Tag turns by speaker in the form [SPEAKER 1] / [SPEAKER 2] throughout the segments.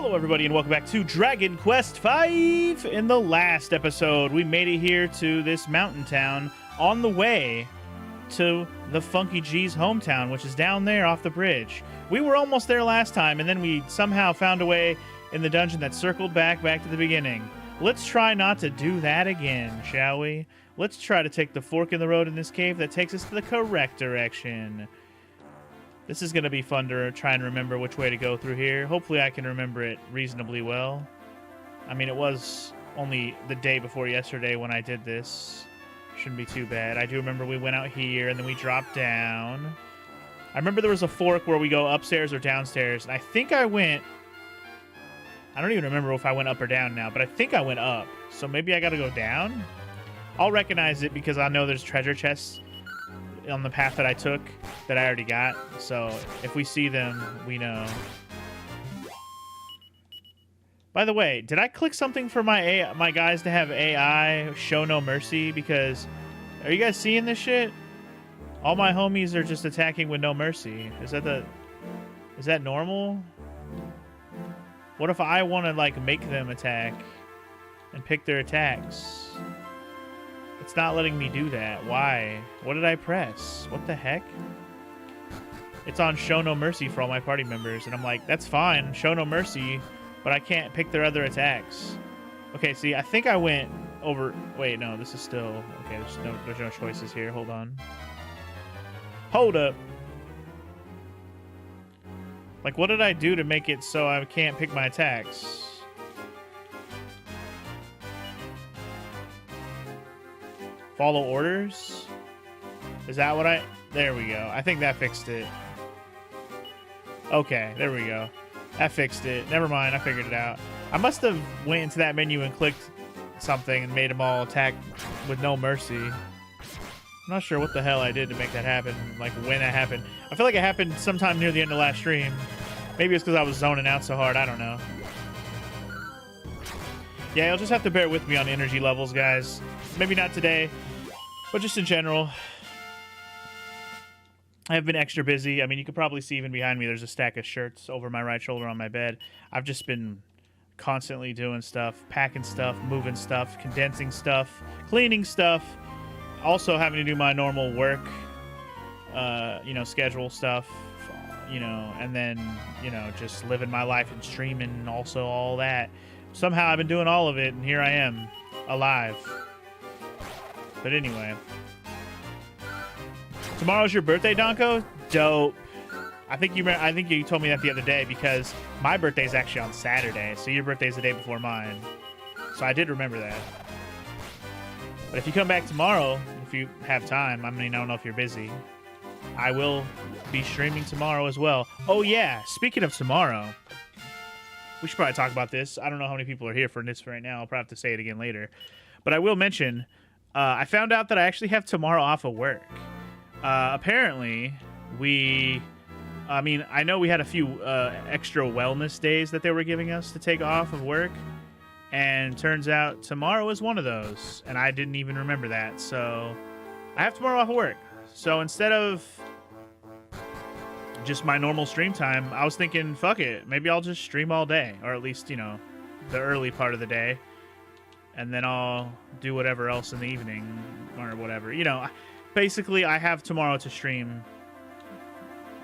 [SPEAKER 1] Hello everybody and welcome back to Dragon Quest V. In the last episode, we made it here to this mountain town on the way to the Funky G's hometown, which is down there off the bridge. We were almost there last time, and then we somehow found a way in the dungeon that circled back to the beginning. Let's try not to do that again, shall we? Let's try to take the fork in the road in this cave that takes us to the correct direction. This is going to be fun to try and remember which way to go through here. Hopefully I can remember it reasonably well. I mean, it was only the day before yesterday when I did this. Shouldn't be too bad. I do remember we went out here and then we dropped down. I remember there was a fork where we go upstairs or downstairs. And I think I went... I don't even remember if I went up or down now, but I think I went up. So maybe I got to go down? I'll recognize it because I know there's treasure chests on the path that I took that I already got, so if we see them, we know. By the way, did I click something for my guys to have AI show no mercy? Because are you guys seeing this shit? All my homies are just attacking with no mercy. Is that normal? What if I want to like make them attack and pick their attacks? It's not letting me do that. Why? What did I press? What the heck? It's on show no mercy for all my party members. And I'm like, that's fine. Show no mercy. But I can't pick their other attacks. Okay, see, I think I went over... Wait, no, this is still... Okay, there's no choices here. Hold on. Hold up. Like, what did I do to make it so I can't pick my attacks? Follow orders? Is that what I... There we go. I think that fixed it. Okay, there we go. That fixed it. Never mind, I figured it out. I must have went into that menu and clicked something and made them all attack with no mercy. I'm not sure what the hell I did to make that happen, like when it happened. I feel like it happened sometime near the end of last stream. Maybe it's because I was zoning out so hard, I don't know. Yeah, you'll just have to bear with me on energy levels, guys. Maybe not today, but just in general. I have been extra busy. I mean, you could probably see even behind me there's a stack of shirts over my right shoulder on my bed. I've just been constantly doing stuff, packing stuff, moving stuff, condensing stuff, cleaning stuff. Also having to do my normal work, you know, schedule stuff, you know, and then, you know, just living my life and streaming and also all that. Somehow I've been doing all of it, and here I am, alive. But anyway... Tomorrow's your birthday, Donko? Dope. I think you told me that the other day because my birthday's actually on Saturday, so your birthday's the day before mine. So I did remember that. But if you come back tomorrow, if you have time, I mean, I don't know if you're busy, I will be streaming tomorrow as well. Oh yeah, speaking of tomorrow, we should probably talk about this. I don't know how many people are here for this right now. I'll probably have to say it again later. But I will mention, I found out that I actually have tomorrow off of work. Apparently, I mean, I know we had a few extra wellness days that they were giving us to take off of work, and turns out tomorrow is one of those, and I didn't even remember that, so I have tomorrow off of work. So instead of just my normal stream time, I was thinking, fuck it, maybe I'll just stream all day, or at least, you know, the early part of the day, and then I'll do whatever else in the evening, or whatever, you know. Basically, I have tomorrow to stream,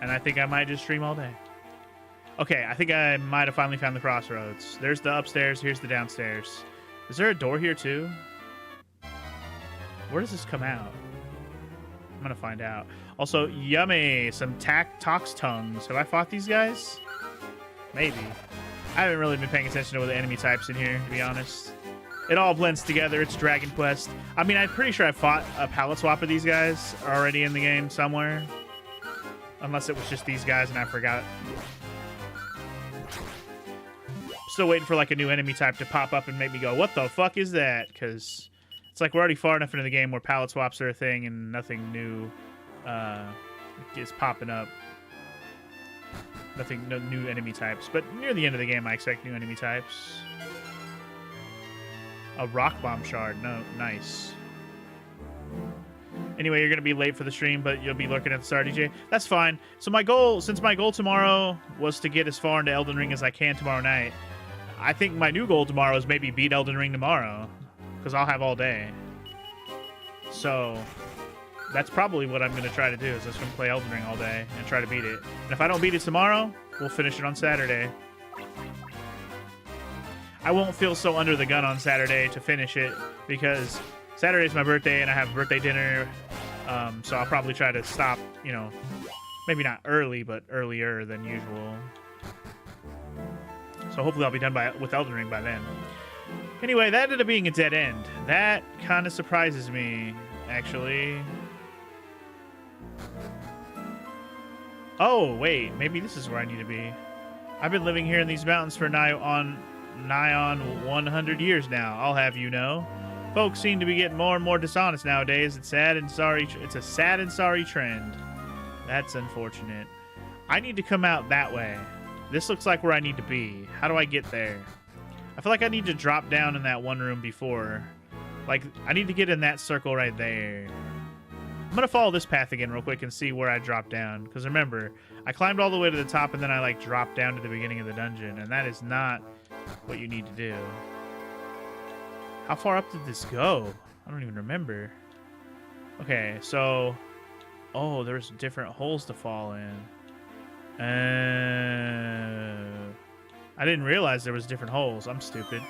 [SPEAKER 1] and I think I might just stream all day. Okay, I think I might have finally found the crossroads. There's the upstairs, here's the downstairs. Is there a door here, too? Where does this come out? I'm gonna find out. Also, yummy! Some Tox tongues. Have I fought these guys? Maybe. I haven't really been paying attention to the enemy types in here, to be honest. It all blends together. It's Dragon Quest. I mean, I'm pretty sure I fought a palette swap of these guys already in the game somewhere. Unless it was just these guys and I forgot. Still waiting for like a new enemy type to pop up and make me go, what the fuck is that? Because it's like we're already far enough into the game where palette swaps are a thing and nothing new is popping up. No new enemy types. But near the end of the game, I expect new enemy types. A rock bomb shard. No, nice. Anyway, you're going to be late for the stream, but you'll be lurking at the start, DJ. That's fine. So my goal, since my goal tomorrow was to get as far into Elden Ring as I can tomorrow night, I think my new goal tomorrow is maybe beat Elden Ring tomorrow, because I'll have all day. So that's probably what I'm going to try to do, is just going to play Elden Ring all day and try to beat it. And if I don't beat it tomorrow, we'll finish it on Saturday. I won't feel so under the gun on Saturday to finish it, because Saturday's my birthday and I have birthday dinner. So I'll probably try to stop, you know, maybe not early, but earlier than usual. So hopefully I'll be done with Elden Ring by then. Anyway, that ended up being a dead end. That kind of surprises me, actually. Oh, wait. Maybe this is where I need to be. I've been living here in these mountains for nigh on 100 years now, I'll have you know. Folks seem to be getting more and more dishonest nowadays. It's sad and sorry. It's a sad and sorry trend. That's unfortunate. I need to come out that way. This looks like where I need to be. How do I get there? I feel like I need to drop down in that one room before. Like, I need to get in that circle right there. I'm going to follow this path again real quick and see where I drop down. Because remember, I climbed all the way to the top and then I, like, dropped down to the beginning of the dungeon. And that is not what you need to do. How far up did this go? I don't even remember. Okay, so... Oh, there's different holes to fall in. I didn't realize there was different holes. I'm stupid.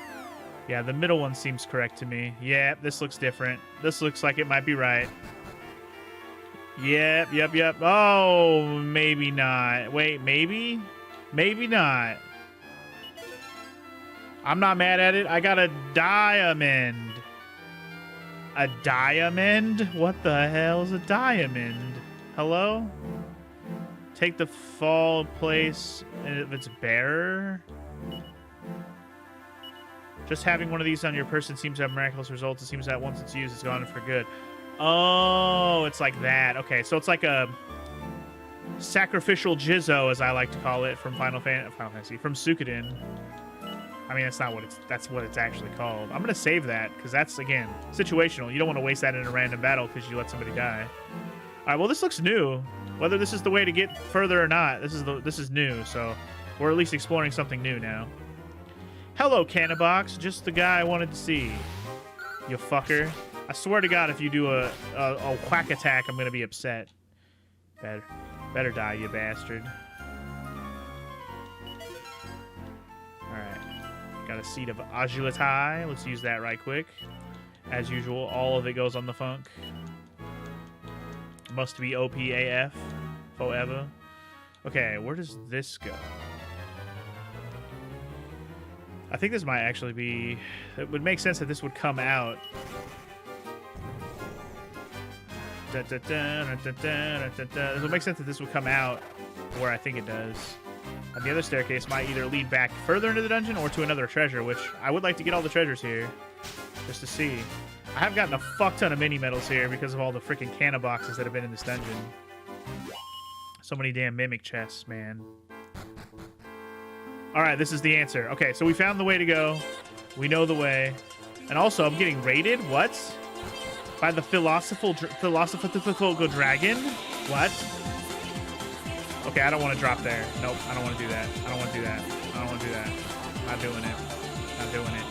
[SPEAKER 1] Yeah, the middle one seems correct to me. Yeah, this looks different. This looks like it might be right. Yep. Oh, maybe not. Wait, maybe? Maybe not. I'm not mad at it. I got a diamond. A diamond? What the hell is a diamond? Hello? Take the fall place if it's bearer. Just having one of these on your person seems to have miraculous results. It seems that once it's used, it's gone for good. Oh, it's like that. Okay, so it's like a sacrificial jizzo, as I like to call it, from Final Fantasy, from Suikoden. I mean, that's what it's actually called. I'm gonna save that because that's, again, situational. You don't want to waste that in a random battle because you let somebody die. All right, well, this looks new. Whether this is the way to get further or not, this is new. So we're at least exploring something new now. Hello, Cannabox. Just the guy I wanted to see. You fucker. I swear to God, if you do a whack attack, I'm gonna be upset. Better die, you bastard. Got a seed of agility. Let's use that right quick. As usual, all of it goes on the funk. Must be OPAF. Forever. Okay, where does this go? I think this might actually be... It would make sense that this would come out. It would make sense that this would come out where I think it does. And the other staircase might either lead back further into the dungeon or to another treasure, which I would like to get all the treasures here, just to see. I have gotten a fuck ton of mini medals here because of all the freaking canna boxes that have been in this dungeon. So many damn mimic chests, man. Alright, this is the answer. Okay, so we found the way to go. We know the way. And also, I'm getting raided? What? By the philosophical dragon? What? Okay, I don't want to drop there. Nope, I don't want to do that. I don't want to do that. I don't want to do that. Not doing it. Not doing it.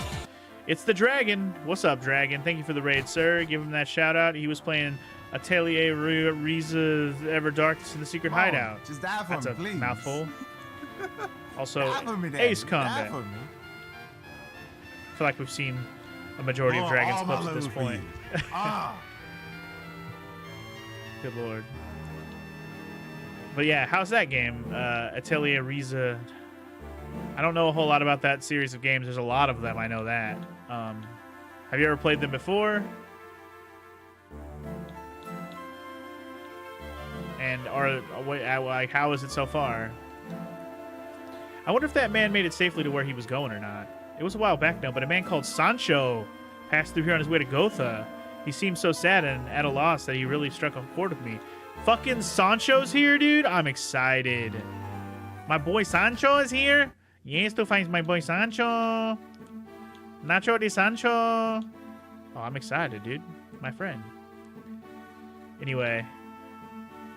[SPEAKER 1] It's the dragon. What's up, dragon? Thank you for the raid, sir. Give him that shout out. He was playing Atelier Riza Ever Darkness in the Secret Hideout.
[SPEAKER 2] Just die for
[SPEAKER 1] That's
[SPEAKER 2] me,
[SPEAKER 1] a
[SPEAKER 2] please.
[SPEAKER 1] mouthful. Also,
[SPEAKER 2] me,
[SPEAKER 1] Ace Combat.
[SPEAKER 2] I
[SPEAKER 1] feel like we've seen a majority of Dragon's clips at this point. Good lord. But yeah, how's that game? Atelier Riza. I don't know a whole lot about that series of games. There's a lot of them, I know that. Have you ever played them before? And like, how is it so far? I wonder if that man made it safely to where he was going or not. It was a while back now, but a man called Sancho passed through here on his way to Gotha. He seemed so sad and at a loss that he really struck a chord with me. Fucking Sancho's here, dude. I'm excited. My boy Sancho is here. Yes, to find my boy Sancho. Nacho de Sancho. Oh, I'm excited, dude. My friend. Anyway,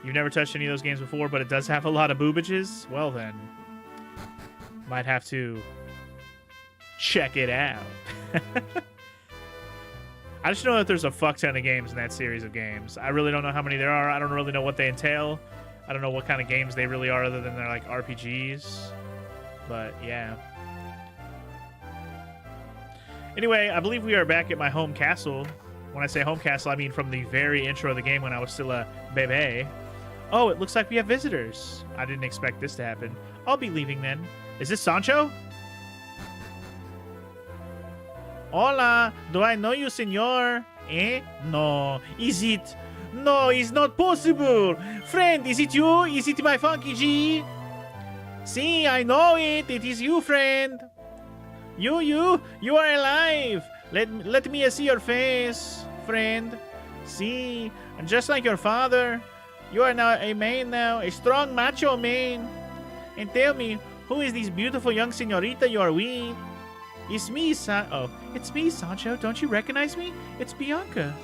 [SPEAKER 1] you've never touched any of those games before, but it does have a lot of boobages? Well then, might have to check it out. I just know that there's a fuck ton of games in that series of games. I really don't know how many there are. I don't really know what they entail. I don't know what kind of games they really are other than they're like RPGs. But yeah. Anyway, I believe we are back at my home castle. When I say home castle, I mean from the very intro of the game when I was still a bebe. Oh, it looks like we have visitors. I didn't expect this to happen. I'll be leaving then. Is this Sancho? Hola, do I know you, senor? Eh? No. Is it? No, it's not possible. Friend, is it you? Is it my funky G? See, I know it. It is you, friend. You are alive. Let me see your face, friend. See, just like your father, you are now a man now, a strong macho man. And tell me, who is this beautiful young señorita you are with? It's me, it's me, Sancho. Don't you recognize me? It's Bianca.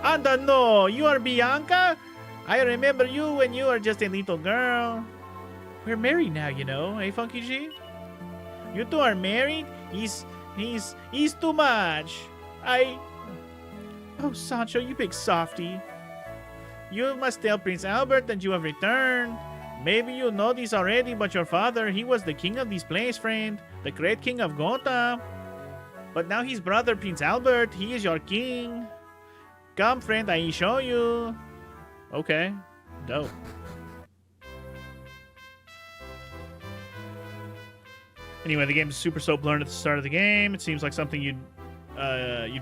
[SPEAKER 1] Anda, no, you are Bianca? I remember you when you were just a little girl. We're married now, you know, eh, Funky G? You two are married? He's too much. Oh, Sancho, you big softy. You must tell Prince Albert that you have returned. Maybe you know this already, but your father, he was the king of this place, friend. The great king of Gotha. But now his brother, Prince Albert, he is your king. Come, friend, I show you. Okay, dope. Anyway, the game is super soap learned at the start of the game. It seems like something you'd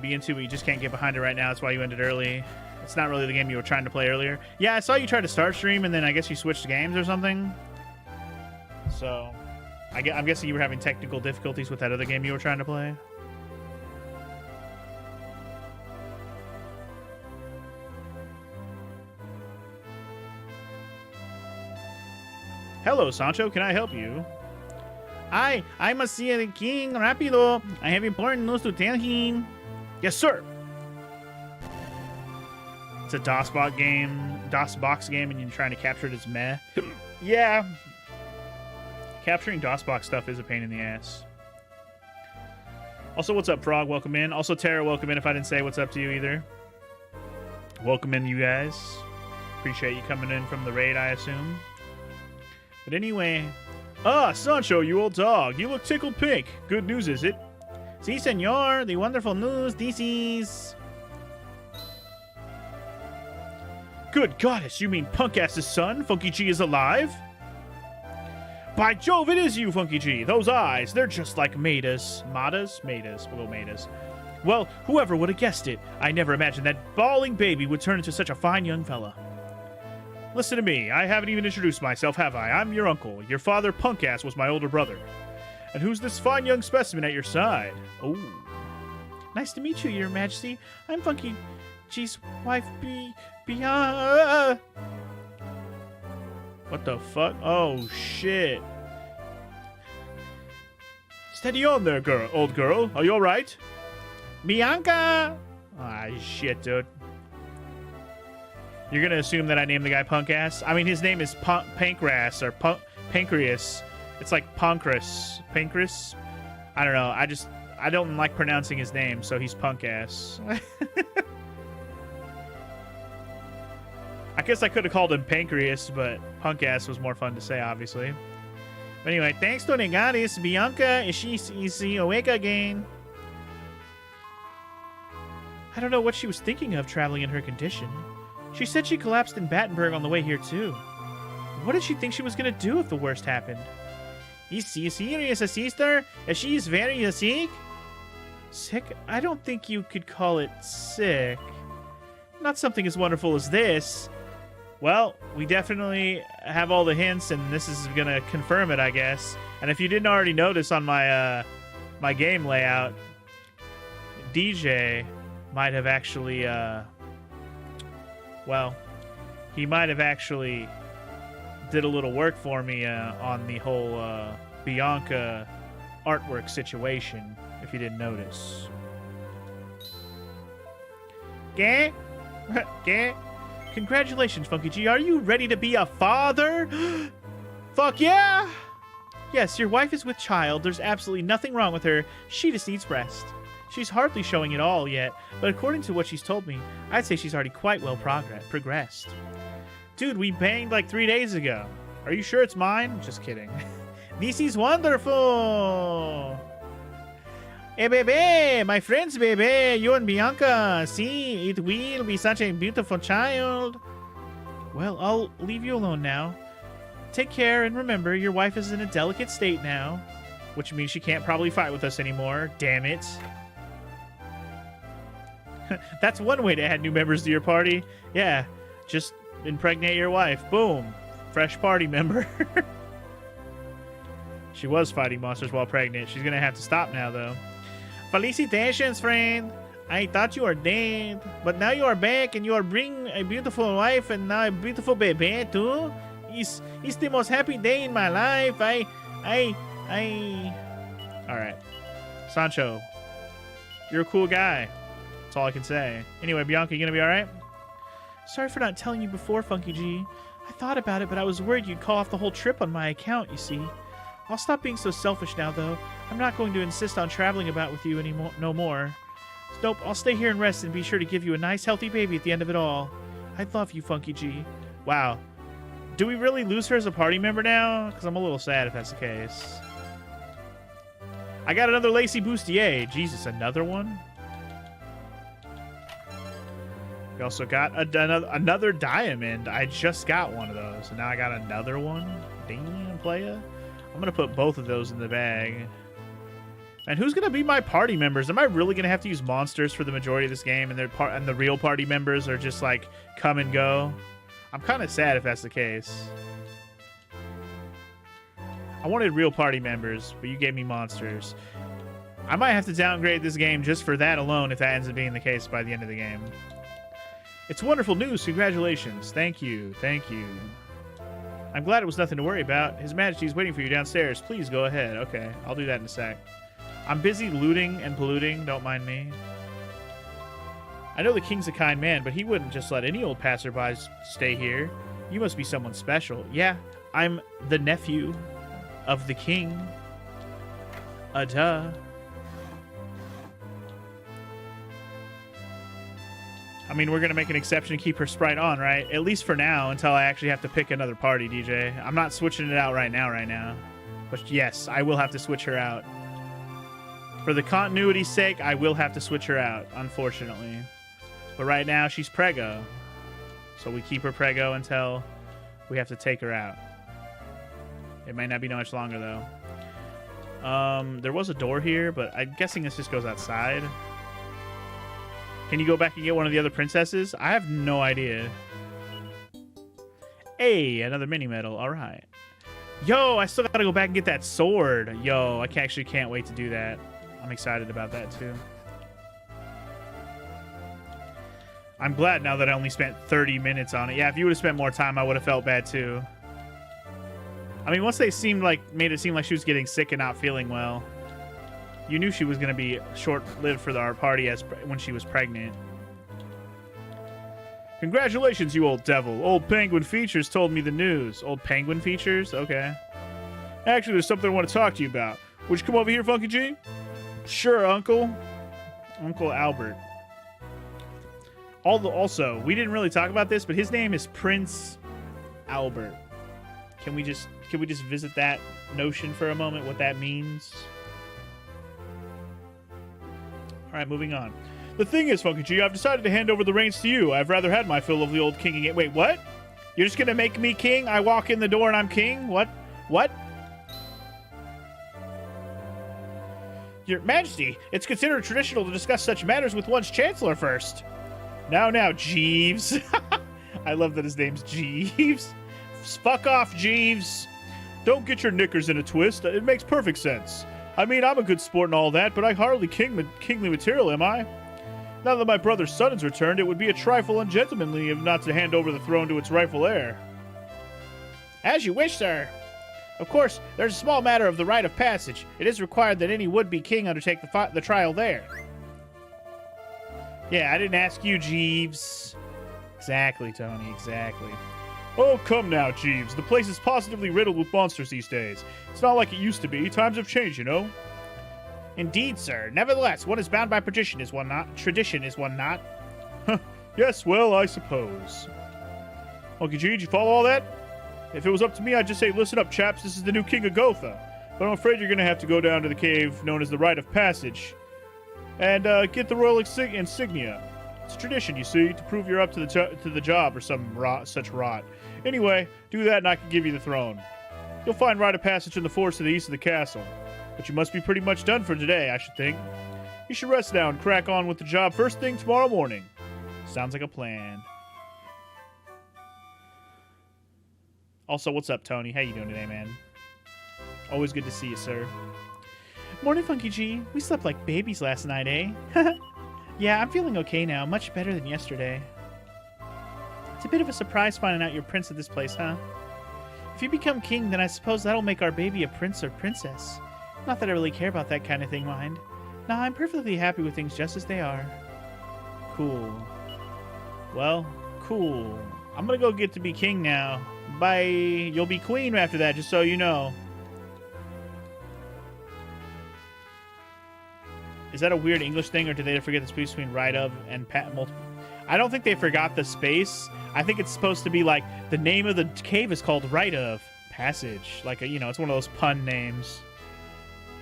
[SPEAKER 1] be into, but you just can't get behind it right now. That's why you ended early. It's not really the game you were trying to play earlier. Yeah, I saw you try to start stream, and then I guess you switched games or something. So, I'm guessing you were having technical difficulties with that other game you were trying to play. Hello, Sancho. Can I help you? I must see the king rapido. I have important news to tell him. Yes, sir. It's a DOSBox game, and you're trying to capture it as meh. Yeah. Capturing DOSBox stuff is a pain in the ass. Also, what's up, Frog? Welcome in. Also, Tara, welcome in if I didn't say what's up to you either. Welcome in, you guys. Appreciate you coming in from the raid, I assume. But anyway... Ah, Sancho, you old dog. You look tickled pink. Good news, is it? Si, senor. The wonderful news. This is... Good goddess, you mean Punk-Ass's son, Funky G, is alive? By Jove, it is you, Funky G. Those eyes, they're just like Maida's. Maida's? Maida's. We'll go Maida's. Well, whoever would have guessed it? I never imagined that bawling baby would turn into such a fine young fella. Listen to me. I haven't even introduced myself, have I? I'm your uncle. Your father, Punk-Ass, was my older brother. And who's this fine young specimen at your side? Oh. Nice to meet you, Your Majesty. I'm Funky G's wife, What the fuck? Oh, shit. Steady on there, old girl. Are you alright? Bianca! Ah, shit, dude. You're gonna assume that I named the guy Punk-Ass? I mean, his name is Pancras, or Pancreas. It's like Pancras. Pancras? I don't know. I don't like pronouncing his name, so he's Punk-Ass. I guess I could have called him Pancreas, but Punk-Ass was more fun to say, obviously. But anyway, thanks to Negaris, Bianca is awake again. I don't know what she was thinking of traveling in her condition. She said she collapsed in Battenberg on the way here, too. What did she think she was going to do if the worst happened? Is she serious, sister? Is she very sick? Sick? I don't think you could call it sick. Not something as wonderful as this. Well, we definitely have all the hints, and this is going to confirm it, I guess. And if you didn't already notice on my my game layout, DJ might have actually, well, he might have actually did a little work for me on the whole Bianca artwork situation, if you didn't notice. Okay? Okay. Congratulations, Funky G. Are you ready to be a father? Fuck yeah! Yes, your wife is with child. There's absolutely nothing wrong with her. She just needs rest. She's hardly showing it all yet, but according to what she's told me, I'd say she's already quite well progressed. Dude, we banged like 3 days ago. Are you sure it's mine? Just kidding. This is wonderful! Hey, baby! My friends, baby! You and Bianca! See, it will be such a beautiful child! Well, I'll leave you alone now. Take care, and remember, your wife is in a delicate state now. Which means she can't probably fight with us anymore. Damn it. That's one way to add new members to your party. Yeah, just impregnate your wife. Boom. Fresh party member. She was fighting monsters while pregnant. She's gonna have to stop now, though. Felicitations, friend. I thought you were dead, but now you are back and you are bringing a beautiful wife and now a beautiful baby, too. It's the most happy day in my life. Alright. Sancho, you're a cool guy. That's all I can say. Anyway, Bianca, you gonna be alright? Sorry for not telling you before, Funky G. I thought about it, but I was worried you'd call off the whole trip on my account, you see. I'll stop being so selfish now, though. I'm not going to insist on traveling about with you anymore. No more. Nope, I'll stay here and rest and be sure to give you a nice, healthy baby at the end of it all. I love you, Funky G. Wow. Do we really lose her as a party member now? Because I'm a little sad if that's the case. I got another Lacey Bustier. Jesus, another one? We also got another diamond. I just got one of those. And now I got another one. Damn, playa. I'm going to put both of those in the bag. And who's going to be my party members? Am I really going to have to use monsters for the majority of this game? And the real party members are just like come and go? I'm kind of sad if that's the case. I wanted real party members, but you gave me monsters. I might have to downgrade this game just for that alone if that ends up being the case by the end of the game. It's wonderful news. Congratulations. Thank you. Thank you. I'm glad it was nothing to worry about. His Majesty's waiting for you downstairs. Please go ahead. Okay, I'll do that in a sec. I'm busy looting and polluting. Don't mind me. I know the king's a kind man, but he wouldn't just let any old passerbys stay here. You must be someone special. Yeah, I'm the nephew of the king. Duh. I mean, we're going to make an exception and keep her sprite on, right? At least for now, until I actually have to pick another party, DJ. I'm not switching it out right now. But yes, I will have to switch her out. For the continuity's sake, I will have to switch her out, unfortunately. But right now, she's preggo. So we keep her preggo until we have to take her out. It might not be much longer, though. There was a door here, but I'm guessing this just goes outside. Can you go back and get one of the other princesses? I have no idea. Hey, another mini medal. All right. Yo, I still got to go back and get that sword. Yo, I actually can't wait to do that. I'm excited about that, too. I'm glad now that I only spent 30 minutes on it. Yeah, if you would have spent more time, I would have felt bad, too. I mean, once they made it seem like she was getting sick and not feeling well, you knew she was going to be short-lived for our party when she was pregnant. Congratulations, you old devil. Old Penguin Features told me the news. Old Penguin Features? Okay. Actually, there's something I want to talk to you about. Would you come over here, Funky G? Sure, Uncle. Uncle Albert. Also, we didn't really talk about this, but his name is Prince Albert. Can we just visit that notion for a moment, what that means? All right, moving on. The thing is, Funky G, I've decided to hand over the reins to you. I've rather had my fill of the old king again. Wait, what? You're just going to make me king? I walk in the door and I'm king? What? What? Your Majesty, it's considered traditional to discuss such matters with one's chancellor first. Now, Jeeves. I love that his name's Jeeves. Fuck off, Jeeves. Don't get your knickers in a twist. It makes perfect sense. I mean, I'm a good sport and all that, but I hardly kingly material, am I? Now that my brother's son has returned, it would be a trifle ungentlemanly if not to hand over the throne to its rightful heir. As you wish, sir. Of course, there's a small matter of the rite of passage. It is required that any would-be king undertake the trial there. Yeah, I didn't ask you, Jeeves. Exactly, Tony, exactly. Oh, come now, Jeeves. The place is positively riddled with monsters these days. It's not like it used to be. Times have changed, you know? Indeed, sir. Nevertheless, one is bound by tradition, is one not? Tradition, is one not? Yes, well, I suppose. Monkey G, did you follow all that? If it was up to me, I'd just say, listen up, chaps. This is the new king of Gotha. But I'm afraid you're going to have to go down to the cave known as the Rite of Passage and get the royal insignia. It's a tradition, you see, to prove you're up to the job or such rot. Anyway, do that and I can give you the throne. You'll find Rite of Passage in the forest to the east of the castle. But you must be pretty much done for today, I should think. You should rest now and crack on with the job first thing tomorrow morning. Sounds like a plan. Also, what's up, Tony? How you doing today, man? Always good to see you, sir. Morning, Funky G. We slept like babies last night, eh? Yeah, I'm feeling okay now. Much better than yesterday. It's a bit of a surprise finding out you're prince of this place, huh? If you become king, then I suppose that'll make our baby a prince or princess. Not that I really care about that kind of thing, mind. Nah, I'm perfectly happy with things just as they are. Cool. Well, cool. I'm gonna go get to be king now. Bye. You'll be queen after that, just so you know. Is that a weird English thing, or did they forget the space between right of and multiple? I don't think they forgot the space. I think it's supposed to be like the name of the cave is called Rite of Passage. Like, you know, it's one of those pun names.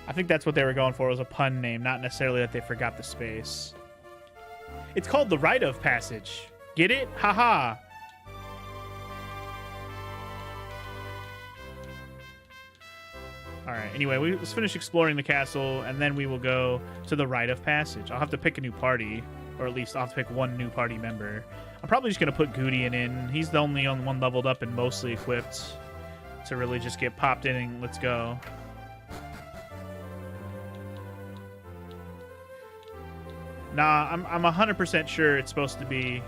[SPEAKER 1] I think that's what they were going for, was a pun name, not necessarily that they forgot the space. It's called the Rite of Passage. Get it? Haha. Alright, anyway, let's finish exploring the castle, and then we will go to the Rite of Passage. I'll have to pick a new party, or at least I'll have to pick one new party member. I'm probably just going to put Goudian in. He's the only one leveled up and mostly equipped to really just get popped in and let's go. Nah, I'm 100% sure it's supposed to be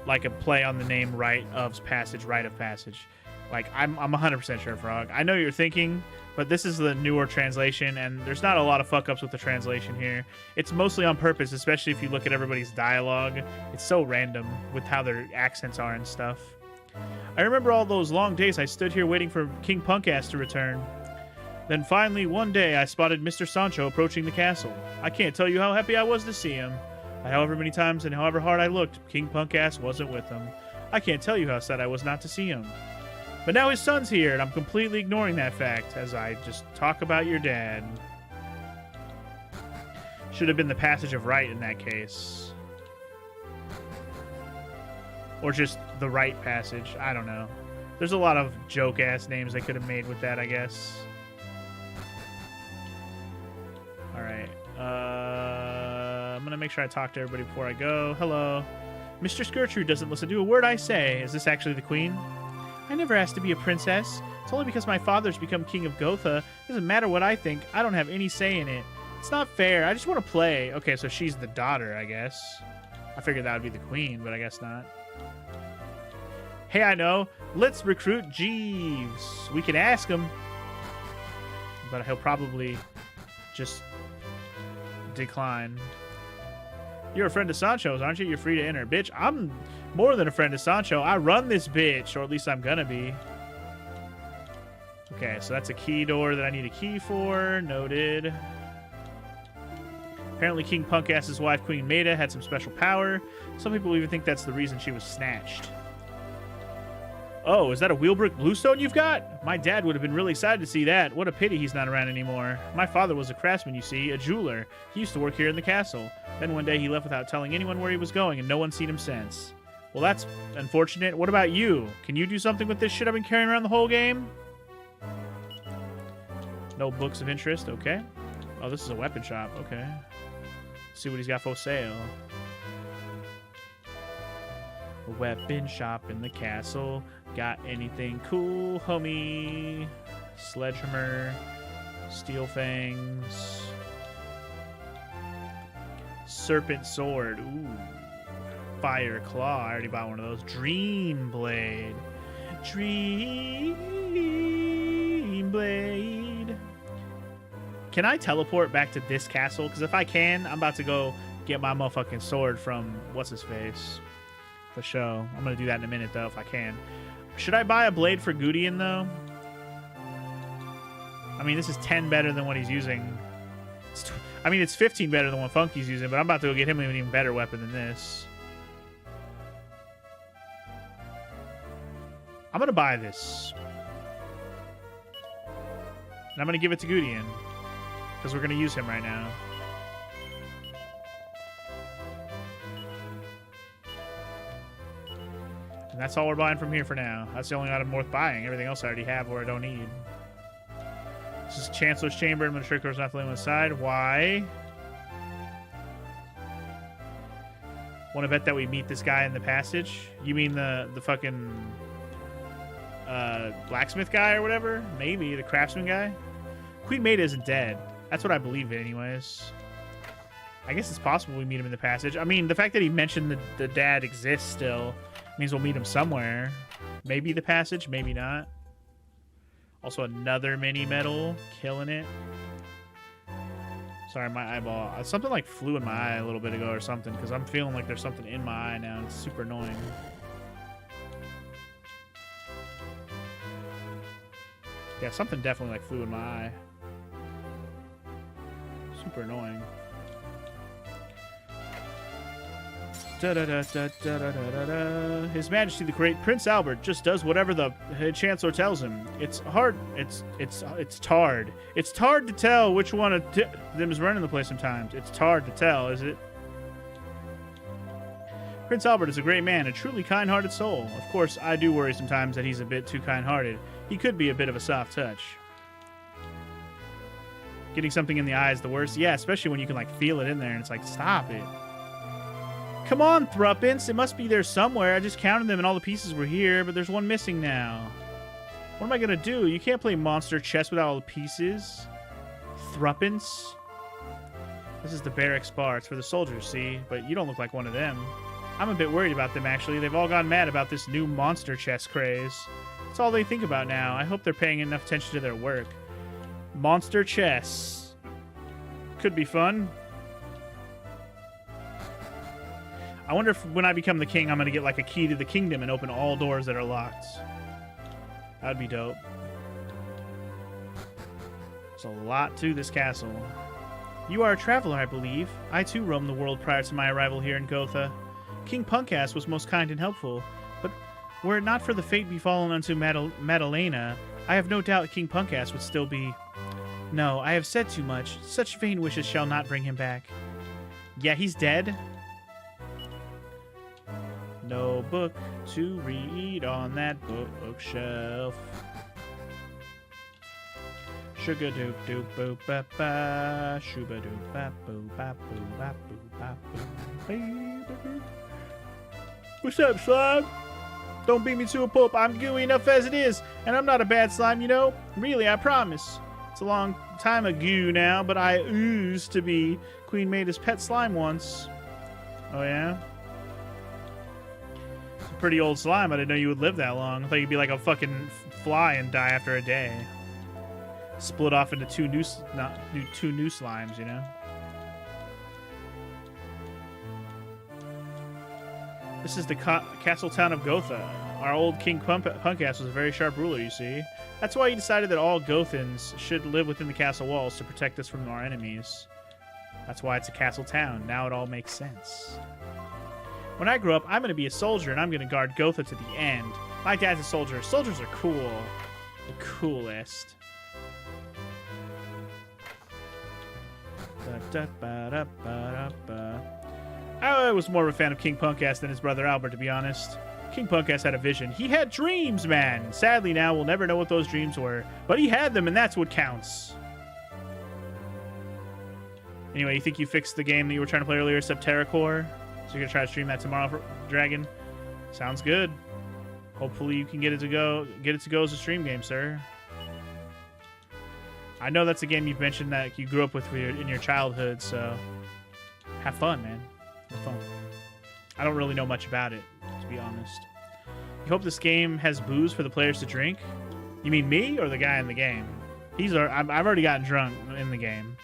[SPEAKER 1] like a play on the name Rite of Passage, Rite of Passage. Like, I'm 100% sure, Frog. I know you're thinking, but this is the newer translation, and there's not a lot of fuck-ups with the translation here. It's mostly on purpose, especially if you look at everybody's dialogue. It's so random with how their accents are and stuff. I remember all those long days I stood here waiting for King Punkass to return. Then finally, one day, I spotted Mr. Sancho approaching the castle. I can't tell you how happy I was to see him. However many times and however hard I looked, King Punkass wasn't with him. I can't tell you how sad I was not to see him. But now his son's here, and I'm completely ignoring that fact as I just talk about your dad. Should have been the Passage of Right in that case. Or just the Right Passage. I don't know. There's a lot of joke-ass names they could have made with that, I guess. Alright. I'm going to make sure I talk to everybody before I go. Hello. Mr. Skirtrude doesn't listen to a word I say. Is this actually the queen? I never asked to be a princess. It's only because my father's become king of Gotha. It doesn't matter what I think. I don't have any say in it. It's not fair. I just want to play. Okay, so she's the daughter, I guess. I figured that would be the queen, but I guess not. Hey, I know. Let's recruit Jeeves. We can ask him. But he'll probably just decline. You're a friend of Sancho's, aren't you? You're free to enter. Bitch, I'm more than a friend of Sancho. I run this bitch, or at least I'm gonna be. Okay, so that's a key door that I need a key for. Noted. Apparently King Punkass's wife, Queen Maida, had some special power. Some people even think that's the reason she was snatched. Oh, is that a Wheelbrick Bluestone you've got? My dad would have been really excited to see that. What a pity he's not around anymore. My father was a craftsman, you see, a jeweler. He used to work here in the castle. Then one day he left without telling anyone where he was going, and no one's seen him since. Well, that's unfortunate. What about you? Can you do something with this shit I've been carrying around the whole game? No books of interest, okay. Oh, this is a weapon shop, okay. Let's see what he's got for sale. A weapon shop in the castle. Got anything cool, homie? Sledgehammer, steel fangs, serpent sword. Ooh, fire claw. I already bought one of those. Dream blade. Dream blade. Can I teleport back to this castle? Because if I can, I'm about to go get my motherfucking sword from what's his face. the show. I'm going to do that in a minute, though, if I can. Should I buy a blade for Gudian, though? I mean, this is 10 better than what he's using. I mean, it's 15 better than what Funky's using, but I'm about to go get him an even better weapon than this. I'm going to buy this. And I'm going to give it to Gudian. Because we're going to use him right now. And that's all we're buying from here for now. That's the only item worth buying. Everything else I already have or I don't need. This is Chancellor's Chamber. Administrator's not on the side. Why? Want to bet that we meet this guy in the passage? You mean the fucking blacksmith guy or whatever? Maybe. The craftsman guy? Queen Maida isn't dead. That's what I believe anyways. I guess it's possible we meet him in the passage. I mean, the fact that he mentioned the dad exists still means we'll meet him somewhere. Maybe the passage, maybe not. Also, another mini medal. Killing it. Sorry, my eyeball. Something like flew in my eye a little bit ago or something, because I'm feeling like there's something in my eye now. It's super annoying. Yeah, something definitely like flew in my eye. Super annoying. His Majesty the Great Prince Albert just does whatever the Chancellor tells him. It's hard. It's tarred. It's hard to tell which one of them is running the place sometimes. It's hard to tell, is it? Prince Albert is a great man, a truly kind-hearted soul. Of course, I do worry sometimes that he's a bit too kind-hearted. He could be a bit of a soft touch. Getting something in the eye is the worst. Yeah, especially when you can like feel it in there and it's like, stop it. Come on, Thruppence. It must be there somewhere. I just counted them and all the pieces were here, but there's one missing now. What am I going to do? You can't play monster chess without all the pieces. Thruppence. This is the barracks bar. It's for the soldiers, see? But you don't look like one of them. I'm a bit worried about them, actually. They've all gone mad about this new monster chess craze. That's all they think about now. I hope they're paying enough attention to their work. Monster chess. Could be fun. I wonder if when I become the king, I'm going to get like a key to the kingdom and open all doors that are locked. That'd be dope. There's a lot to this castle. You are a traveler, I believe. I too roamed the world prior to my arrival here in Gotha. King Punkass was most kind and helpful, but were it not for the fate befallen unto Madalena, I have no doubt King Punkass would still be... No, I have said too much. Such vain wishes shall not bring him back. Yeah, he's dead. No book to read on that bookshelf. Sugar doop doop boop ba ba. Shuba doop ba boo ba boo ba boo ba boo. What's up, slime? Don't beat me to a pulp. I'm gooey enough as it is, and I'm not a bad slime, you know. Really, I promise. It's a long time ago now, but I oozed to be Queen Maida's pet slime once. Oh yeah. Pretty old slime. I didn't know you would live that long. I thought you'd be like a fucking fly and die after a day. Split off into two new slimes, you know? This is the castle town of Gotha. Our old King Punkass was a very sharp ruler, you see. That's why he decided that all Gothans should live within the castle walls to protect us from our enemies. That's why it's a castle town. Now it all makes sense. When I grow up, I'm going to be a soldier, and I'm going to guard Gotha to the end. My dad's a soldier. Soldiers are cool. The coolest. I was more of a fan of King Punkass than his brother Albert, to be honest. King Punkass had a vision. He had dreams, man. Sadly, now we'll never know what those dreams were. But he had them, and that's what counts. Anyway, you think you fixed the game that you were trying to play earlier, Subterra Core? So you're gonna try to stream that tomorrow, for Dragon? Sounds good. Hopefully you can get it to go as a stream game, sir. I know that's a game you've mentioned that you grew up with in your childhood, so have fun, man. Have fun. I don't really know much about it, to be honest. You hope this game has booze for the players to drink? You mean me or the guy in the game? I've already gotten drunk in the game.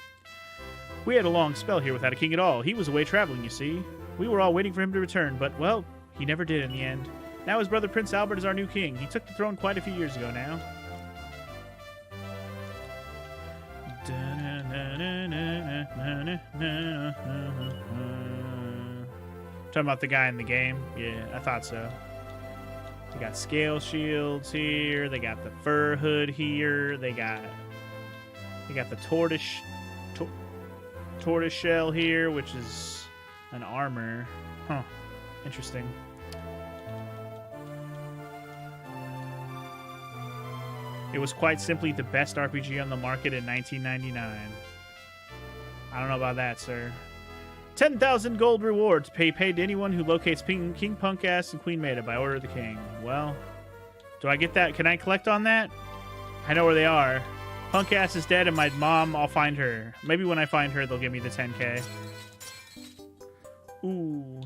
[SPEAKER 1] We had a long spell here without a king at all. He was away traveling, you see. We were all waiting for him to return, but, well, He never did in the end. Now his brother Prince Albert is our new king. He took the throne quite a few years ago now. Talking about the guy in the game? Yeah, I thought so. They got scale shields here. They got the fur hood here. They got the tortoise shell here, which is an armor. Huh. Interesting. It was quite simply the best RPG on the market in 1999. I don't know about that, sir. 10,000 gold rewards paid to anyone who locates King Punkass and Queen Maida by order of the king. Well, do I get that? Can I collect on that? I know where they are. Punkass is dead and my mom, I'll find her. Maybe when I find her, they'll give me the 10K. Ooh.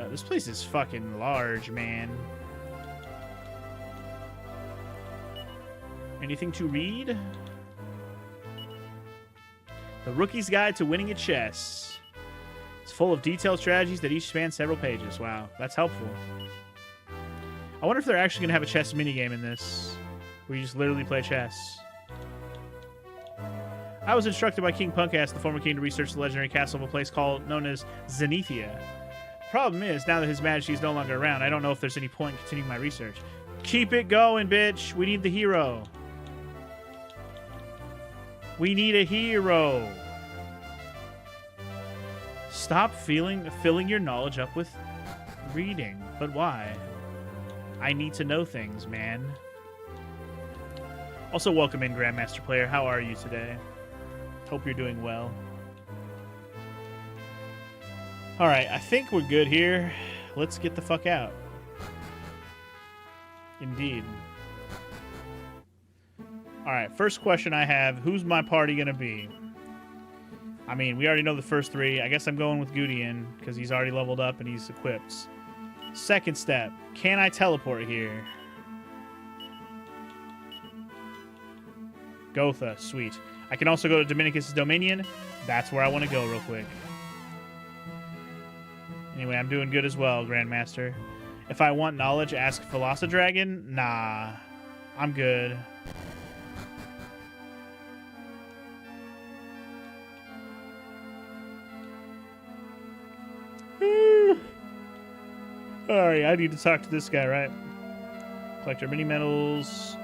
[SPEAKER 1] This place is fucking large, man. Anything to read? The Rookie's Guide to Winning at Chess. It's full of detailed strategies that each span several pages. Wow, that's helpful. I wonder if they're actually going to have a chess minigame in this, where you just literally play chess. I was instructed by King Punkass, the former king, to research the legendary castle of a place known as Zenithia. Problem is, now that His Majesty is no longer around, I don't know if there's any point in continuing my research. Keep it going, bitch. We need the hero. We need a hero. Stop filling your knowledge up with reading. But why? I need to know things, man. Also, welcome in, Grandmaster Player. How are you today? Hope you're doing well. Alright, I think we're good here. Let's get the fuck out. Indeed. Alright, first question I have. Who's my party gonna be? I mean, we already know the first three. I guess I'm going with Gudian, because he's already leveled up and he's equipped. Second step. Can I teleport here? Gotha. Sweet. I can also go to Dominicus' Dominion. That's where I want to go real quick. Anyway, I'm doing good as well, Grandmaster. If I want knowledge, ask Velocidragon? Nah. I'm good. Alright, I need to talk to this guy, right? Collect your mini medals.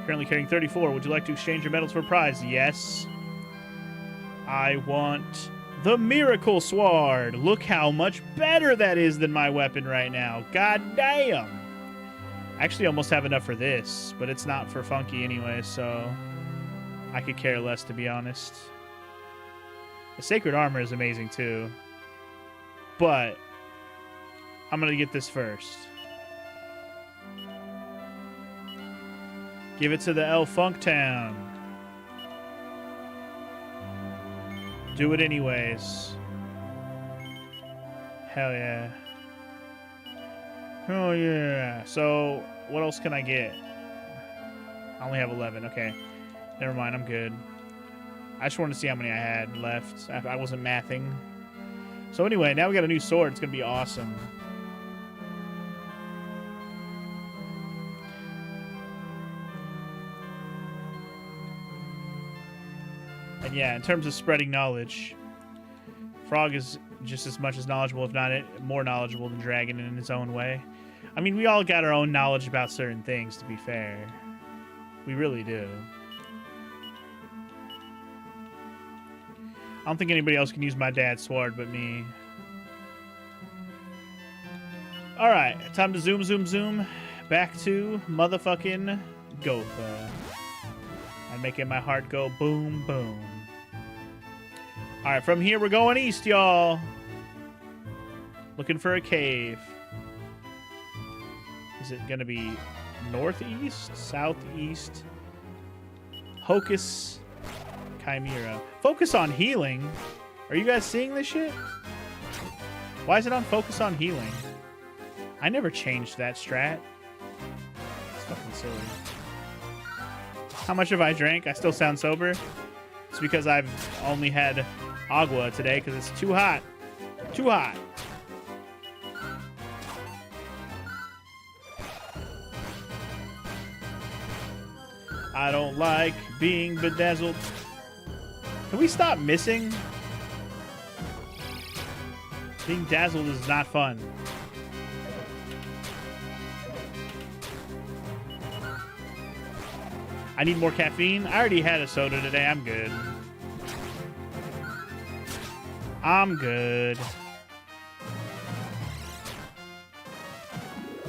[SPEAKER 1] Currently carrying 34. Would you like to exchange your medals for a prize? Yes. I want the Miracle Sword. Look how much better that is than my weapon right now. God damn. I actually almost have enough for this, but it's not for Funky anyway, so I could care less, to be honest. The Sacred Armor is amazing, too. But I'm going to get this first. Give it to the Elf Funktown. Do it anyways. Hell yeah. Oh yeah. So, what else can I get? I only have 11. Okay. Never mind, I'm good. I just wanted to see how many I had left. I wasn't mathing. So anyway, now we got a new sword. It's going to be awesome. And yeah, in terms of spreading knowledge, Frog is just as much as knowledgeable, if not more knowledgeable than Dragon in his own way. I mean, we all got our own knowledge about certain things, to be fair. We really do. I don't think anybody else can use my dad's sword but me. Alright, time to zoom. Back to motherfucking Gotha. I'm making my heart go boom, boom. Alright, from here we're going east, y'all. Looking for a cave. Is it going to be northeast? Southeast? Hocus Chimera. Focus on healing. Are you guys seeing this shit? Why is it on focus on healing? I never changed that strat. It's fucking silly. How much have I drank? I still sound sober. It's because I've only had agua today because it's too hot. Too hot. I don't like being bedazzled. Can we stop missing? Being dazzled is not fun. I need more caffeine. I already had a soda today. I'm good. I'm good.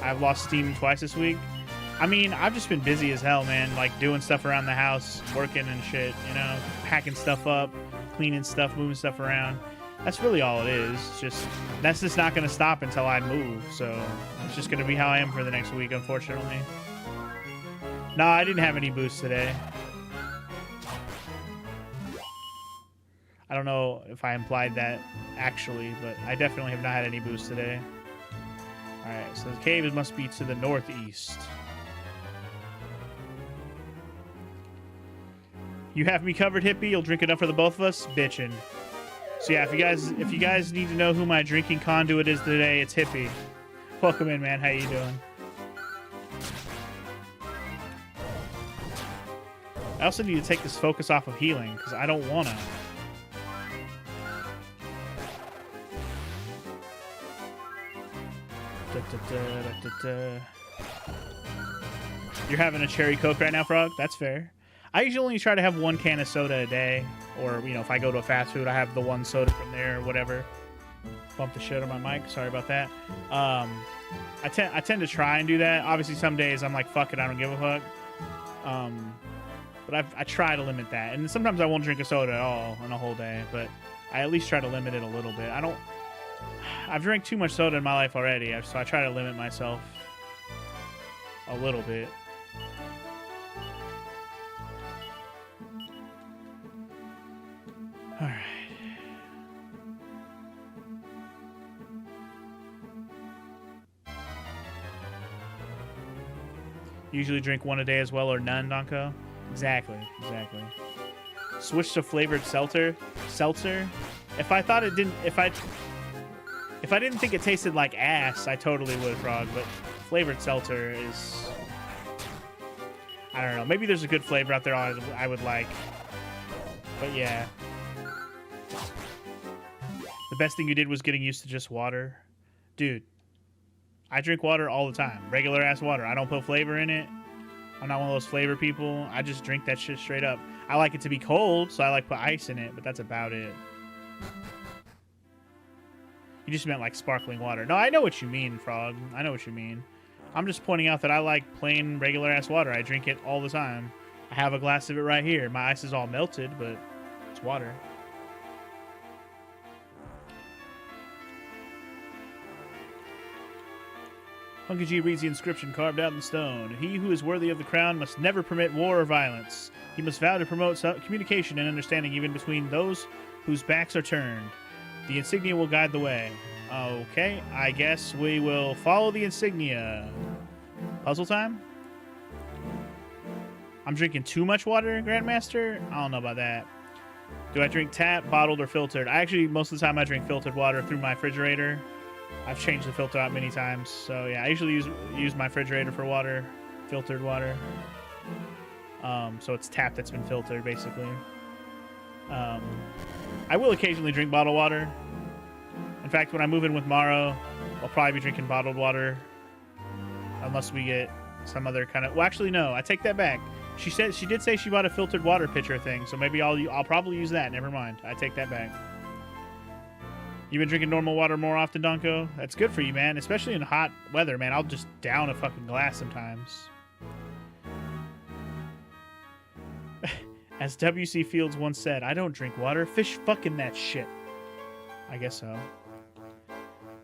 [SPEAKER 1] I've lost steam twice this week. I mean, I've just been busy as hell, man. Like, doing stuff around the house, working and shit, you know? Packing stuff up, cleaning stuff, moving stuff around. That's really all it is. That's just not going to stop until I move. So, it's just going to be how I am for the next week, unfortunately. No, I didn't have any boosts today. I don't know if I implied that, actually, but I definitely have not had any boosts today. Alright, so the cave must be to the northeast. You have me covered, hippie. You'll drink enough for the both of us? Bitchin'. So yeah, if you guys need to know who my drinking conduit is today, it's Hippie. Welcome in, man. How you doing? I also need to take this focus off of healing, because I don't want to. You're having a cherry Coke right now, Frog? That's fair. I usually only try to have one can of soda a day. Or, you know, if I go to a fast food, I have the one soda from there or whatever. Bump the shit on my mic. Sorry about that. I tend to try and do that. Obviously, some days I'm like, fuck it, I don't give a fuck. But I try to limit that. And sometimes I won't drink a soda at all on a whole day. But I at least try to limit it a little bit. I've drank too much soda in my life already. So I try to limit myself a little bit. All right. Usually drink one a day as well, or none, Donko? Exactly. Switch to flavored seltzer. If I thought it didn't, if I didn't think it tasted like ass, I totally would, Frog. But flavored seltzer is, I don't know. Maybe there's a good flavor out there I would like. But yeah. The best thing you did was getting used to just water. Dude, I drink water all the time. Regular ass water. I don't put flavor in it. I'm not one of those flavor people. I just drink that shit straight up. I like it to be cold, so I like put ice in it, but that's about it. You just meant like sparkling water. No, I know what you mean, Frog. I know what you mean. I'm just pointing out that I like plain regular ass water. I drink it all the time. I have a glass of it right here. My ice is all melted, but it's water. Funky G reads the inscription carved out in stone. He who is worthy of the crown must never permit war or violence. He must vow to promote communication and understanding even between those whose backs are turned. The insignia will guide the way. Okay, I guess we will follow the insignia. Puzzle time? I'm drinking too much water, Grandmaster? I don't know about that. Do I drink tap, bottled, or filtered? I actually, most of the time, I drink filtered water through my refrigerator. I've changed the filter out many times. So, yeah, I usually use my refrigerator for water, filtered water. So it's tap that's been filtered, basically. I will occasionally drink bottled water. In fact, when I move in with Maro, I'll probably be drinking bottled water. Unless we get some other kind of... Well, actually, no. I take that back. She did say she bought a filtered water pitcher thing, so maybe I'll probably use that. Never mind. I take that back. You've been drinking normal water more often, Donko? That's good for you, man. Especially in hot weather, man. I'll just down a fucking glass sometimes. As W.C. Fields once said, I don't drink water. Fish fucking that shit. I guess so.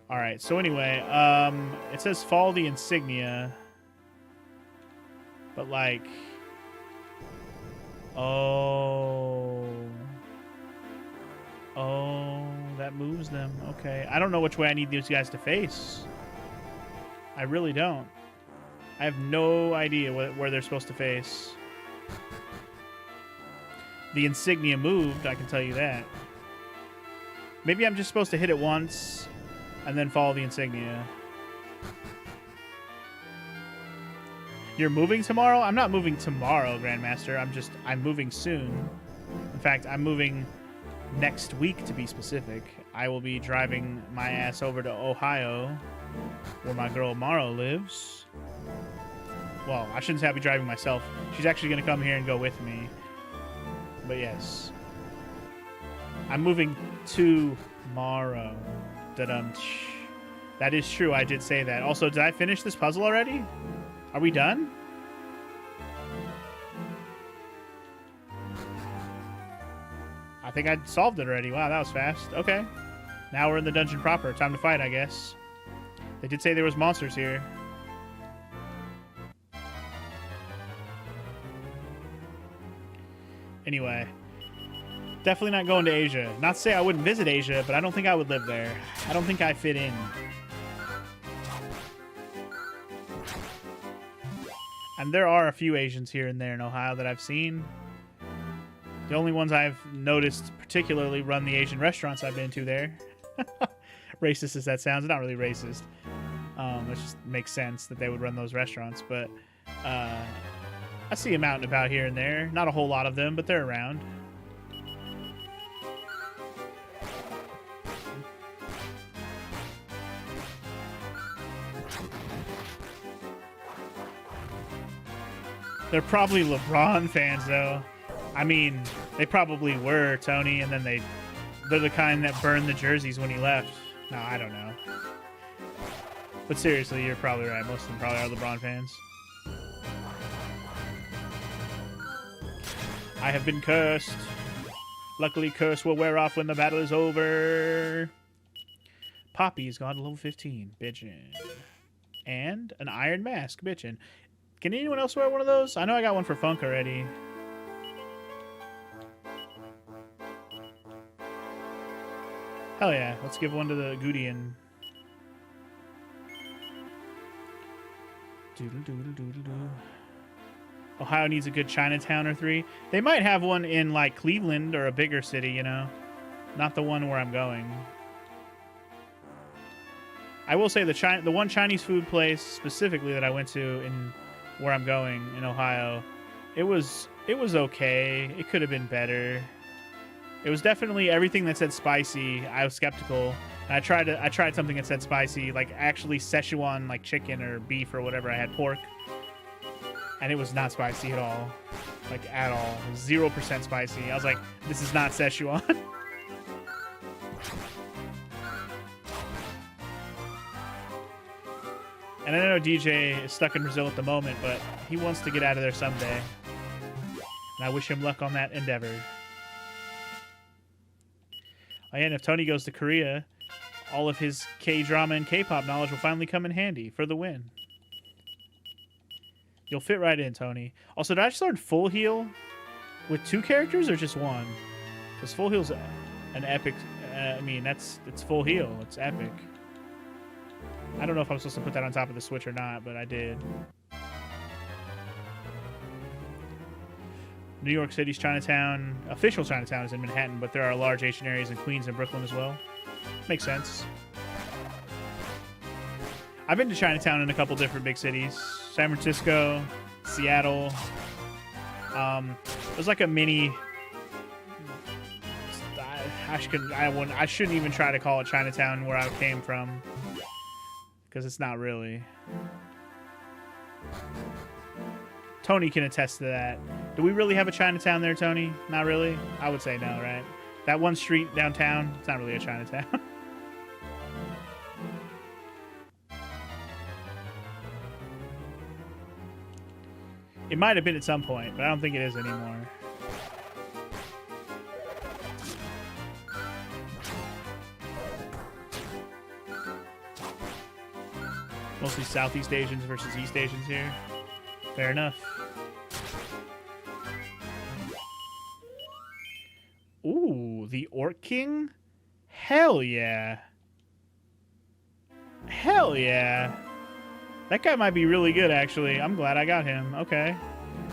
[SPEAKER 1] Alright, so anyway, it says follow the insignia. But like... Oh, that moves them. Okay. I don't know which way I need these guys to face. I really don't. I have no idea where they're supposed to face. The insignia moved, I can tell you that. Maybe I'm just supposed to hit it once and then follow the insignia. You're moving tomorrow? I'm not moving tomorrow, Grandmaster. I'm moving soon. In fact, I'm moving next week, to be specific. I will be driving my ass over to Ohio, where my girl Maro lives. Well, I shouldn't say I'll be driving myself. She's actually going to come here and go with me. But yes. I'm moving tomorrow. Da-dum-tsh. That is true. I did say that. Also, did I finish this puzzle already? Are we done? I think I solved it already. Wow, that was fast. Okay. Now we're in the dungeon proper. Time to fight, I guess. They did say there was monsters here. Anyway. Definitely not going to Asia. Not to say I wouldn't visit Asia, but I don't think I would live there. I don't think I fit in. And there are a few Asians here and there in Ohio that I've seen. The only ones I've noticed particularly run the Asian restaurants I've been to there. Racist as that sounds, it's not really racist. It just makes sense that they would run those restaurants. But I see them out and about here and there. Not a whole lot of them, but they're around. They're probably LeBron fans, though. I mean, they probably were, Tony, and then they're the kind that burned the jerseys when he left. No, I don't know. But seriously, you're probably right. Most of them probably are LeBron fans. I have been cursed. Luckily, curse will wear off when the battle is over. Poppy's gone to level 15. Bitchin'. And an iron mask. Bitchin'. Can anyone else wear one of those? I know I got one for Funk already. Hell yeah. Let's give one to the Gudian. Doodle-doodle-doodle-doo. Ohio needs a good Chinatown or 3. They might have one in, like, Cleveland or a bigger city, you know? Not the one where I'm going. I will say the one Chinese food place specifically that I went to in where I'm going in Ohio, it was okay. It could have been better. It was definitely everything that said spicy. I was skeptical. And I tried something that said spicy, like actually Szechuan, like chicken or beef or whatever. I had pork, and it was not spicy at all, like at all. 0% spicy. I was like, this is not Szechuan. And I know DJ is stuck in Brazil at the moment, but he wants to get out of there someday. And I wish him luck on that endeavor. Oh, yeah, and if Tony goes to Korea, all of his K-drama and K-pop knowledge will finally come in handy for the win. You'll fit right in, Tony. Also, did I just learn full heal with 2 characters or just 1? Because full heal's an epic... I mean, it's full heal. It's epic. I don't know if I'm supposed to put that on top of the Switch or not, but I did. New York City's Chinatown, official Chinatown, is in Manhattan, but there are large Asian areas in Queens and Brooklyn as well. Makes sense. I've been to Chinatown in a couple different big cities. San Francisco, Seattle. There's like a mini... I shouldn't even try to call it Chinatown where I came from. Because it's not really. Tony can attest to that. Do we really have a Chinatown there, Tony? Not really? I would say no, right? That one street downtown, it's not really a Chinatown. It might have been at some point, but I don't think it is anymore. Mostly Southeast Asians versus East Asians here. Fair enough. Ooh, the Orc King? Hell yeah. Hell yeah. That guy might be really good, actually. I'm glad I got him. Okay.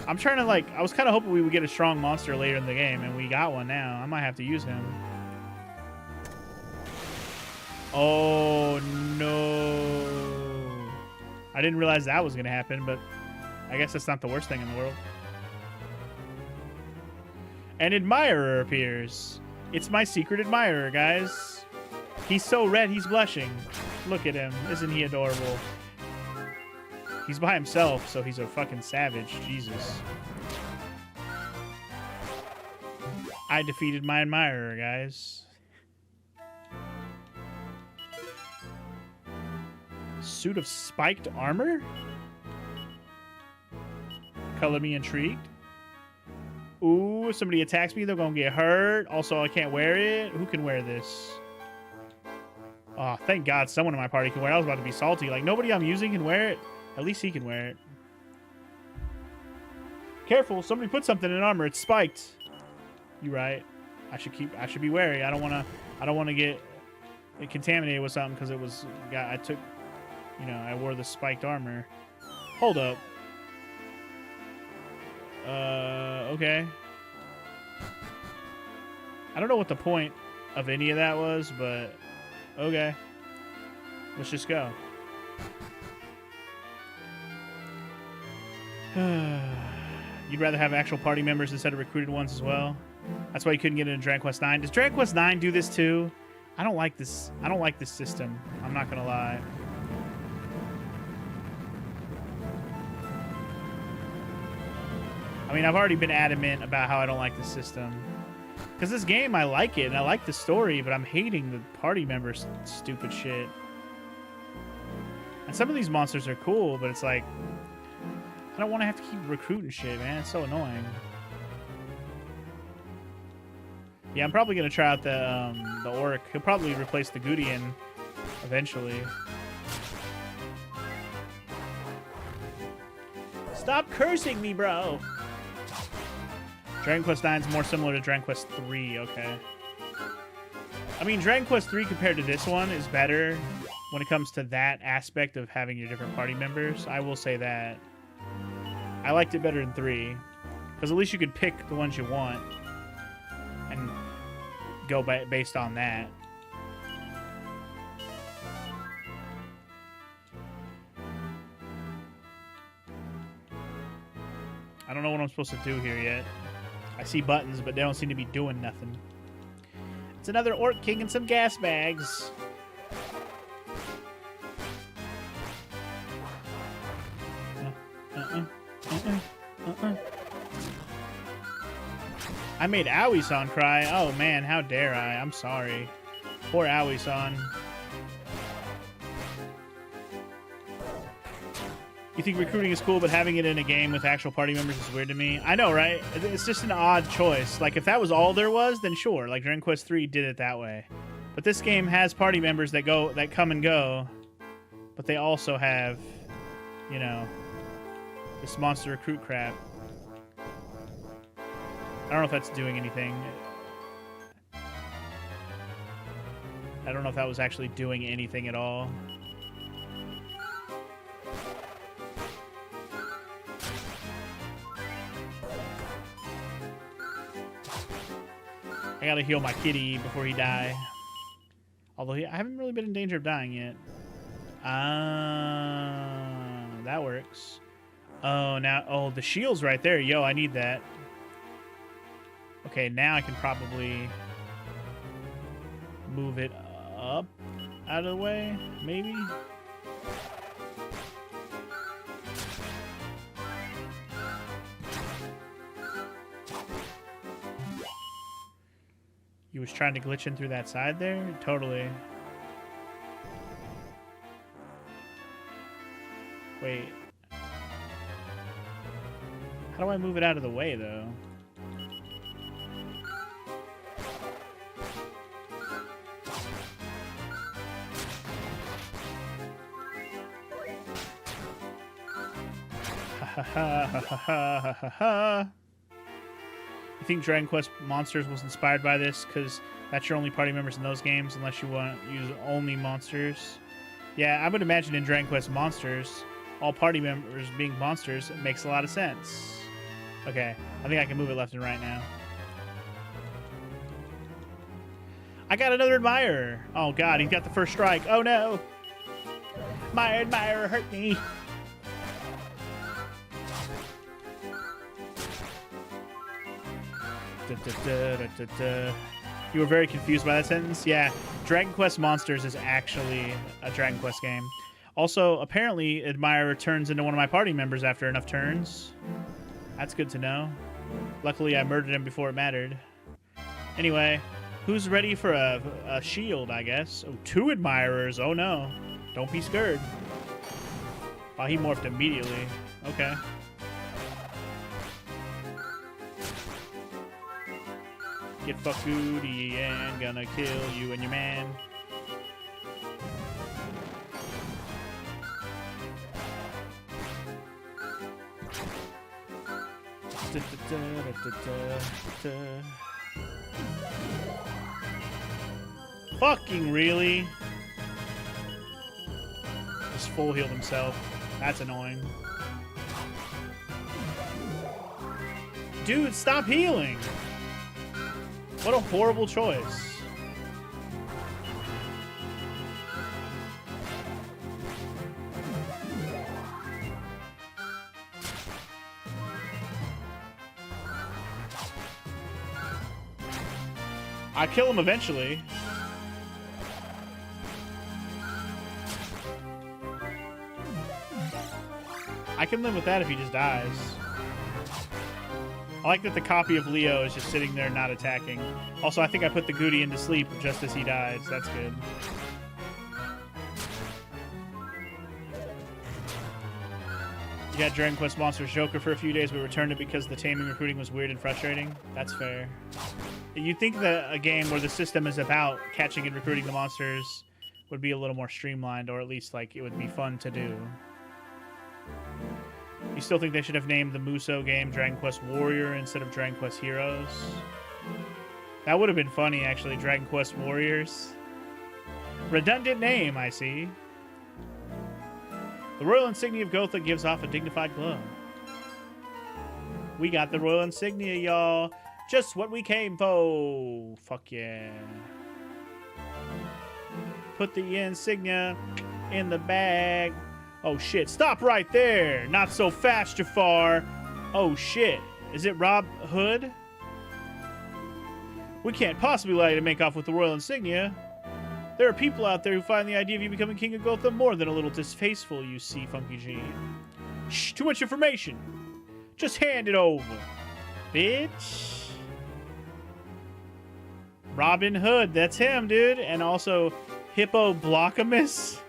[SPEAKER 1] I'm trying to, like, I was kind of hoping we would get a strong monster later in the game, and we got one now. I might have to use him. Oh, no. I didn't realize that was going to happen, but I guess that's not the worst thing in the world. An admirer appears. It's my secret admirer, guys. He's so red, he's blushing. Look at him. Isn't he adorable? He's by himself, so he's a fucking savage. Jesus. I defeated my admirer, guys. Suit of spiked armor? Color me intrigued. Ooh, if somebody attacks me, they're gonna get hurt. Also, I can't wear it. Who can wear this? Oh, thank God someone in my party can wear it. I was about to be salty. Like, nobody I'm using can wear it. At least he can wear it. Careful, somebody put something in armor. It's spiked. You right. I should be wary. I don't wanna get contaminated with something because it was I took, you know, I wore the spiked armor. Hold up. Okay. I don't know what the point of any of that was, but okay. Let's just go. You'd rather have actual party members instead of recruited ones as well. That's why you couldn't get into Dragon Quest IX. Does Dragon Quest IX do this too? I don't like this. I don't like this system. I'm not gonna lie. I mean, I've already been adamant about how I don't like this system. Because this game, I like it, and I like the story, but I'm hating the party members' stupid shit. And some of these monsters are cool, but it's like, I don't want to have to keep recruiting shit, man. It's so annoying. Yeah, I'm probably going to try out the orc. He'll probably replace the Gudian eventually. Stop cursing me, bro! Dragon Quest IX is more similar to Dragon Quest 3, okay. I mean, Dragon Quest 3 compared to this one is better when it comes to that aspect of having your different party members. I will say that. I liked it better than 3, because at least you could pick the ones you want and go based on that. I don't know what I'm supposed to do here yet. I see buttons, but they don't seem to be doing nothing. It's another Orc King and some gas bags. I made Aoi-san cry. Oh man, how dare I? I'm sorry. Poor Aoi-san. You think recruiting is cool, but having it in a game with actual party members is weird to me? I know, right? It's just an odd choice. Like, if that was all there was, then sure. Like, Dragon Quest 3 did it that way. But this game has party members that come and go. But they also have, you know, this monster recruit crap. I don't know if that's doing anything. I don't know if that was actually doing anything at all. I gotta heal my kitty before he die. Although I haven't really been in danger of dying yet. That works. Oh, now... Oh, the shield's right there. Yo, I need that. Okay, now I can probably move it up out of the way, maybe? You was trying to glitch in through that side there? Totally. Wait. How do I move it out of the way, though? Ha ha ha ha ha ha ha ha. You think Dragon Quest Monsters was inspired by this because that's your only party members in those games unless you want to use only monsters? Yeah, I would imagine in Dragon Quest Monsters, all party members being monsters, it makes a lot of sense. Okay, I think I can move it left and right now. I got another admirer. Oh god, he's got the first strike. Oh no! My admirer hurt me. You were very confused by that sentence? Yeah, Dragon Quest Monsters is actually a Dragon Quest game. Also, apparently, Admirer turns into one of my party members after enough turns. That's good to know. Luckily, I murdered him before it mattered. Anyway, who's ready for a shield, I guess? Oh, 2 Admirers. Oh, no. Don't be scared. Oh, he morphed immediately. Okay. Get fucked goody and gonna kill you and your man. Fucking really? Just full healed himself. That's annoying. Dude, stop healing! What a horrible choice. I kill him eventually. I can live with that if he just dies. I like that the copy of Leo is just sitting there not attacking. Also, I think I put the Goody into sleep just as he died, so that's good. You got Dragon Quest Monsters Joker for a few days, but returned it because the taming recruiting was weird and frustrating. That's fair. You'd think that a game where the system is about catching and recruiting the monsters would be a little more streamlined, or at least like it would be fun to do. You still think they should have named the Muso game Dragon Quest Warrior instead of Dragon Quest Heroes? That would have been funny, actually. Dragon Quest Warriors. Redundant name, I see. The Royal Insignia of Gotha gives off a dignified glow. We got the Royal Insignia, y'all. Just what we came for. Fuck yeah. Put the insignia in the bag. Oh shit, stop right there! Not so fast, Jafar! Oh shit, is it Rob Hood? We can't possibly allow you to make off with the royal insignia. There are people out there who find the idea of you becoming King of Gotham more than a little distasteful, you see, Funky Gene. Shh, too much information! Just hand it over, bitch! Robin Hood, that's him, dude! And also, Hippoblocamus.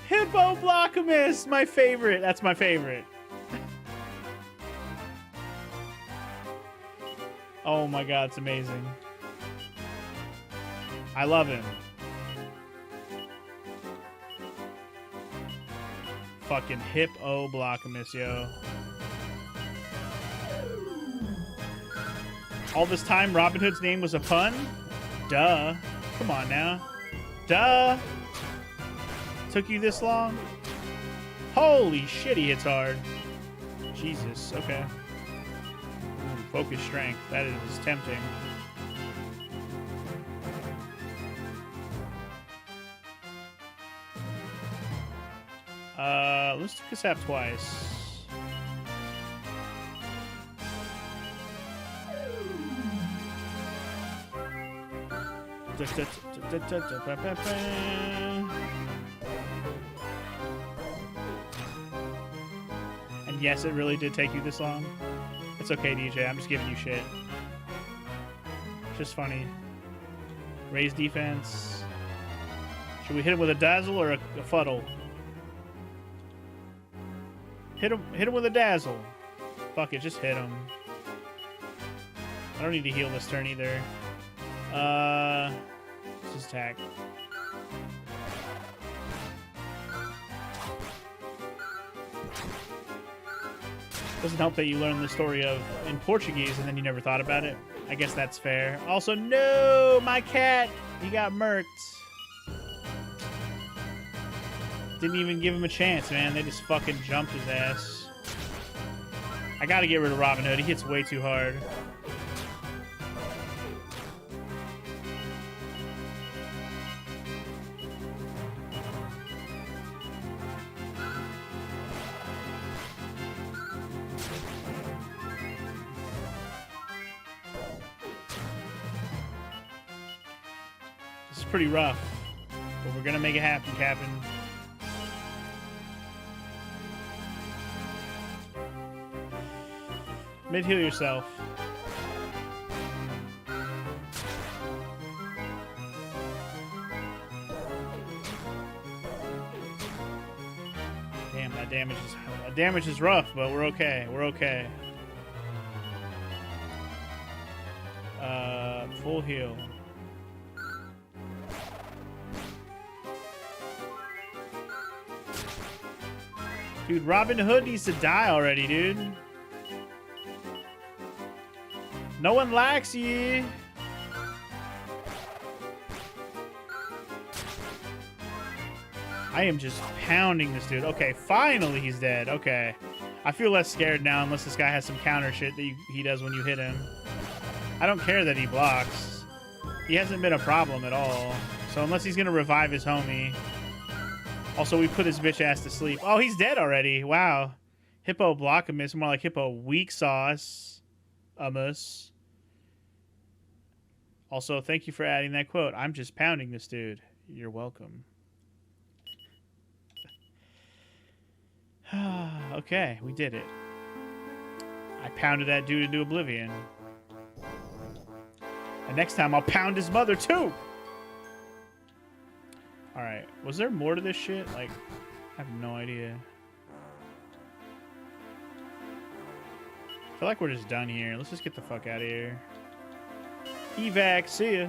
[SPEAKER 1] Hippoblocamus, my favorite. That's my favorite. Oh my god, it's amazing. I love him. Fucking Hippoblocamus, yo. All this time, Robin Hood's name was a pun? Duh. Come on now. Duh. Took you this long? Holy shit, he hits hard. Jesus, okay. Ooh, focus strength. That is tempting. Let's do Kasap twice. And yes, it really did take you this long. It's okay, DJ. I'm just giving you shit. Just funny. Raise defense. Should we hit him with a dazzle or a fuddle? Hit him with a dazzle. Fuck it, just hit him. I don't need to heal this turn either. Let's just attack. Doesn't help that you learn the story of in Portuguese and then you never thought about it. I guess that's fair. Also, no, my cat, he got murked. Didn't even give him a chance, man. They just fucking jumped his ass. I gotta get rid of Robin Hood. He hits way too hard. This is pretty rough, but we're gonna make it happen, Captain. Mid-heal yourself. Damn, that damage is rough, but we're okay. We're okay. Full heal. Dude, Robin Hood needs to die already, dude. No one likes you. I am just pounding this dude. Okay, finally he's dead. Okay. I feel less scared now unless this guy has some counter shit that he does when you hit him. I don't care that he blocks. He hasn't been a problem at all. So unless he's going to revive his homie. Also, we put his bitch ass to sleep. Oh, he's dead already. Wow. Hippo Blockamus, more like Hippo Weak Sauce. Amus. Also, thank you for adding that quote. I'm just pounding this dude. You're welcome. Okay, we did it. I pounded that dude into oblivion. And next time, I'll pound his mother, too! Alright, was there more to this shit? Like, I have no idea. I feel like we're just done here. Let's just get the fuck out of here. Evac, see ya.